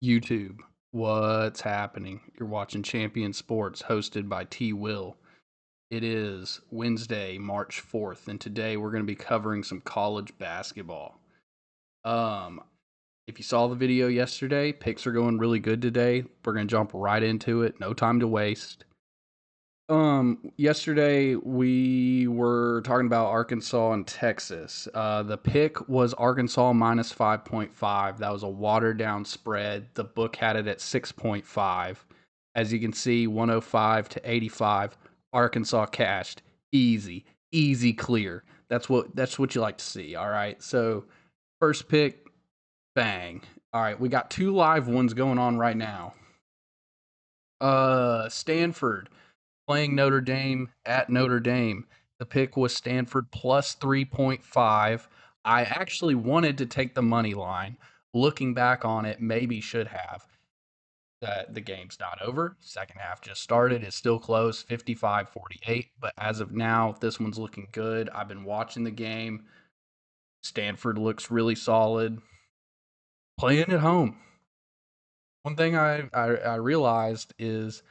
YouTube, what's happening? You're watching Champion Sports hosted by T. Will. It is Wednesday, March 4th, and today we're going to be covering some college basketball. Um, if you saw the video yesterday, picks are going really good today. We're going to jump right into it. No time to waste. Yesterday we were talking about Arkansas and Texas. The pick was Arkansas minus 5.5. That was a watered down spread. The book had it at 6.5. As you can see, 105 to 85. Arkansas cashed. Easy. Easy clear. That's what you like to see. All right. So first pick, bang. All right, we got two live ones going on right now. Stanford playing Notre Dame at Notre Dame. The pick was Stanford plus 3.5. I actually wanted to take the money line. Looking back on it, maybe should have. The game's not over. Second half just started. It's still close, 55-48. But as of now, this one's looking good. I've been watching the game. Stanford looks really solid. Playing at home. One thing I realized is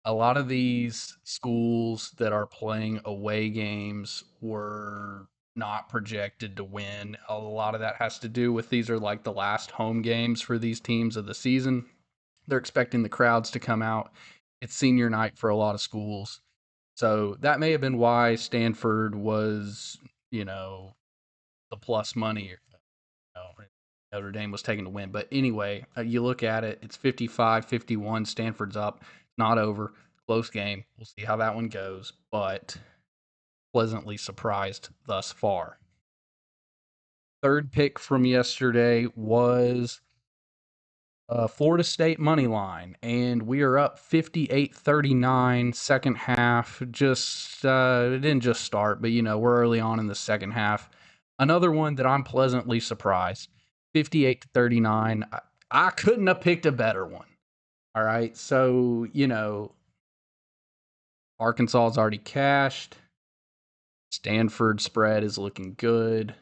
a lot of these schools that are playing away games were not projected to win. A lot of that has to do with these are like the last home games for these teams of the season. They're expecting the crowds to come out. It's senior night for a lot of schools. So that may have been why Stanford was, the plus money. Know, Notre Dame was taking to win. But anyway, you look at it, it's 55-51. Stanford's up. Not over. Close game. We'll see how that one goes, but pleasantly surprised thus far. Third pick from yesterday was Florida State money line, and we are up 58-39 second half. Just it didn't just start, but we're early on in the second half. Another one that I'm pleasantly surprised, 58-39. I couldn't have picked a better one. All right, so Arkansas's already cashed. Stanford spread is looking good.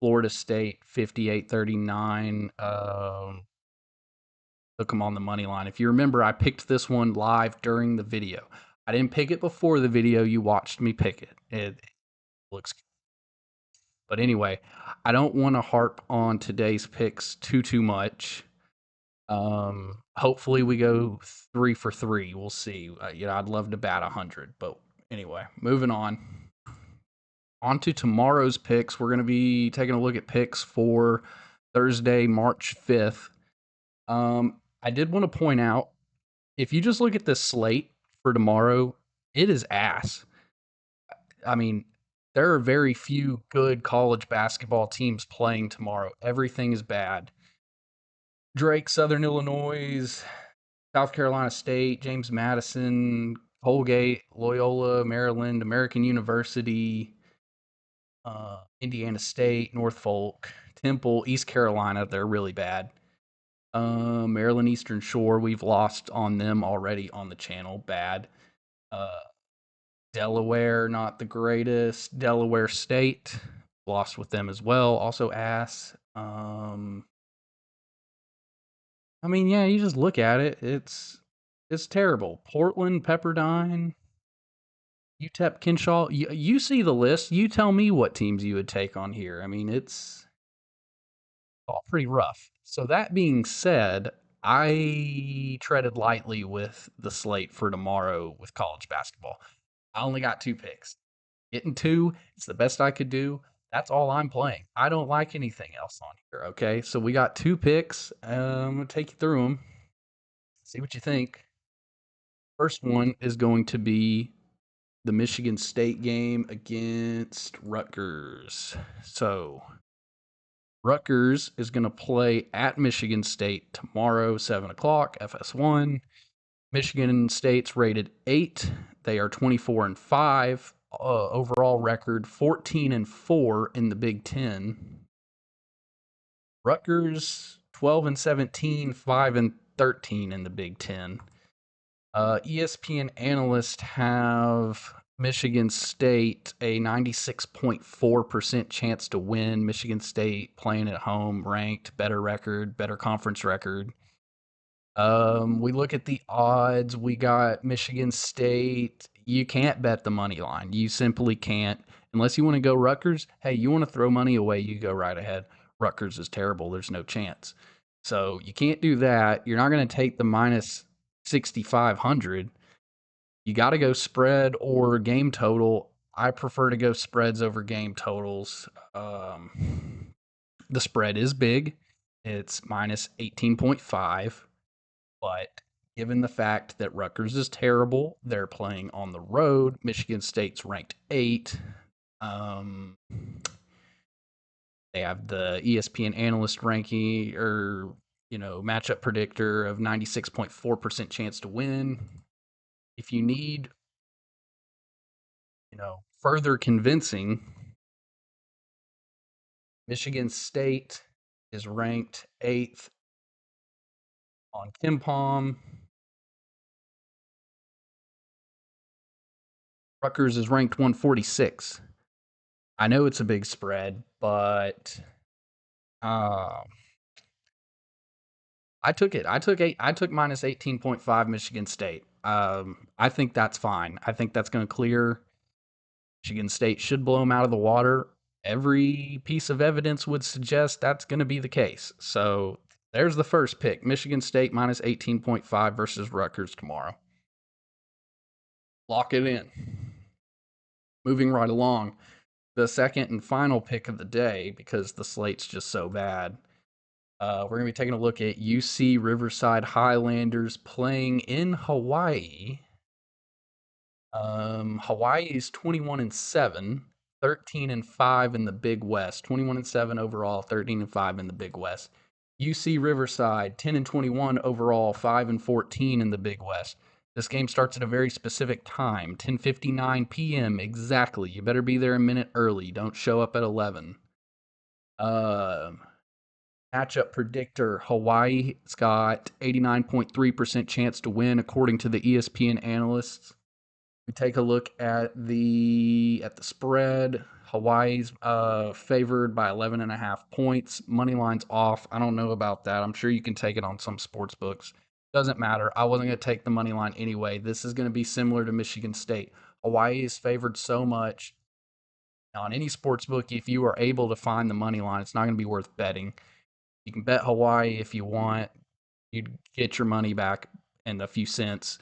Florida State 58-39. Took them on the money line. If you remember, I picked this one live during the video. I didn't pick it before the video. You watched me pick it. It looks good. But anyway, I don't want to harp on today's picks too much. Hopefully we go 3 for 3. We'll see. I'd love to bat 100, but anyway, moving on. On to tomorrow's picks. We're going to be taking a look at picks for Thursday, March 5th. I did want to point out, if you just look at this slate for tomorrow, it is ass. I mean, there are very few good college basketball teams playing tomorrow. Everything is bad. Drake, Southern Illinois, South Carolina State, James Madison, Colgate, Loyola, Maryland, American University, Indiana State, Norfolk, Temple, East Carolina. They're really bad. Maryland Eastern Shore, we've lost on them already on the channel. Bad. Delaware, not the greatest. Delaware State, lost with them as well. Also ass. Yeah, you just look at it. It's terrible. Portland, Pepperdine, UTEP, Kinshaw. You see the list. You tell me what teams you would take on here. It's all pretty rough. So that being said, I treaded lightly with the slate for tomorrow with college basketball. I only got 2 picks. Getting 2, it's the best I could do. That's all I'm playing. I don't like anything else on here, okay? So we got 2 picks. I'm going to take you through them. See what you think. First one is going to be the Michigan State game against Rutgers. So Rutgers is going to play at Michigan State tomorrow, 7 o'clock, FS1. Michigan State's rated 8. They are 24-5. Overall record 14-4 in the Big Ten. Rutgers 12-17, 5-13 in the Big Ten. ESPN analysts have Michigan State a 96.4% chance to win. Michigan State playing at home, ranked, better record, better conference record. We look at the odds. We got Michigan State. You can't bet the money line. You simply can't. Unless you want to go Rutgers. Hey, you want to throw money away, you go right ahead. Rutgers is terrible. There's no chance. So you can't do that. You're not going to take the minus 6,500. You got to go spread or game total. I prefer to go spreads over game totals. The spread is big. It's minus 18.5. But given the fact that Rutgers is terrible, they're playing on the road. Michigan State's ranked 8. Um, they have the ESPN analyst ranking or matchup predictor of 96.4% chance to win. If you need further convincing, Michigan State is ranked 8th on KimPom. Rutgers is ranked 146. I know it's a big spread, but uh, I took it. I took minus 18.5 Michigan State. I think that's fine. I think that's going to clear. Michigan State should blow them out of the water. Every piece of evidence would suggest that's going to be the case. So there's the first pick. Michigan State minus 18.5 versus Rutgers tomorrow. Lock it in. Moving right along. The second and final pick of the day, because the slate's just so bad. We're going to be taking a look at UC Riverside Highlanders playing in Hawaii. Hawaii is 21-7, 13-5 in the Big West. 21-7 overall, 13-5 in the Big West. UC Riverside 10-21 overall, 5-14 in the Big West. This game starts at a very specific time, 10:59 p.m. exactly. You better be there a minute early. Don't show up at 11. Matchup predictor, Hawaii's got 89.3% chance to win according to the ESPN analysts. We take a look at the spread. Hawaii's favored by 11.5 points. Money line's off. I don't know about that. I'm sure you can take it on some sports books. Doesn't matter. I wasn't going to take the money line anyway. This is going to be similar to Michigan State. Hawaii is favored so much on any sports book. If you are able to find the money line, it's not going to be worth betting. You can bet Hawaii if you want. You'd get your money back in a few cents.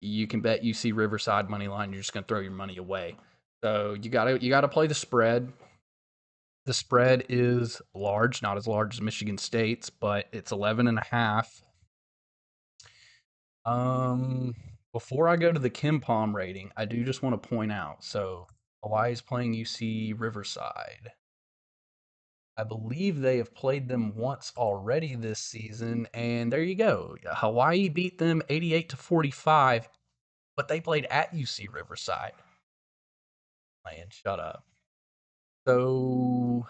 You can bet UC Riverside money line. You're just going to throw your money away. So you gotta play the spread. The spread is large, not as large as Michigan State's, but it's 11.5. Before I go to the KimPom rating, I do just want to point out. So Hawaii is playing UC Riverside. I believe they have played them once already this season, and there you go. Hawaii beat them 88-45, but they played at UC Riverside. Man, shut up. So,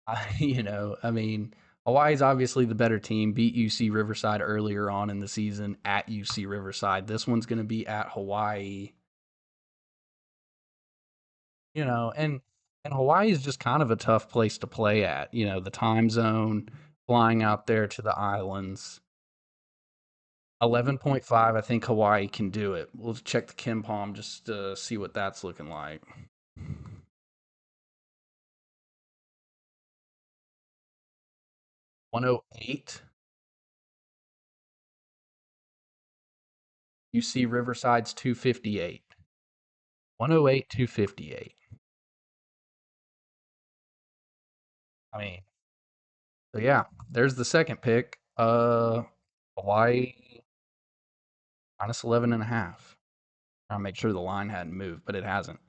I mean, Hawaii's obviously the better team. Beat UC Riverside earlier on in the season at UC Riverside. This one's going to be at Hawaii. And Hawaii is just kind of a tough place to play at. The time zone, flying out there to the islands. 11.5, I think Hawaii can do it. We'll check the KimPom just to see what that's looking like. 108. UC Riverside's 258. 108, 258. I mean, so yeah, there's the second pick. Hawaii minus 11.5. Trying to make sure the line hadn't moved, but it hasn't.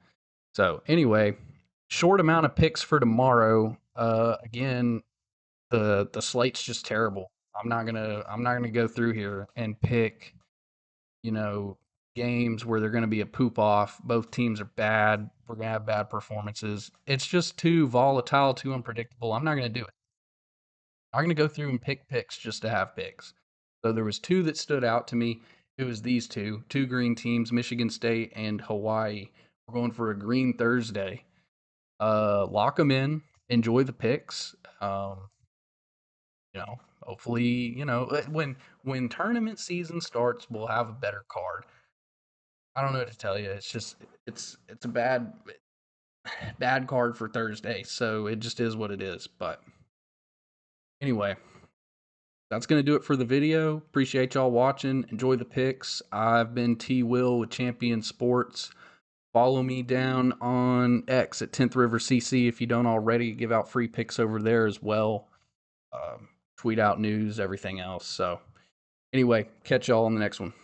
So anyway, short amount of picks for tomorrow. Again, the slate's just terrible. I'm not gonna go through here and pick, you know, games where they're gonna be a poop off. Both teams are bad. We're gonna have bad performances. It's just too volatile, too unpredictable. I'm not gonna do it. I'm gonna go through and pick picks just to have picks. So there was two that stood out to me. It was these two green teams, Michigan State and Hawaii. We're going for a green Thursday. Lock them in. Enjoy the picks. Hopefully, when tournament season starts, we'll have a better card. I don't know what to tell you. It's just it's a bad card for Thursday, so it just is what it is. But anyway, that's gonna do it for the video. Appreciate y'all watching. Enjoy the picks. I've been T Will with Champion Sports. Follow me down on X at 10th River CC if you don't already. Give out free picks over there as well. Tweet out news, everything else. So anyway, catch y'all on the next one.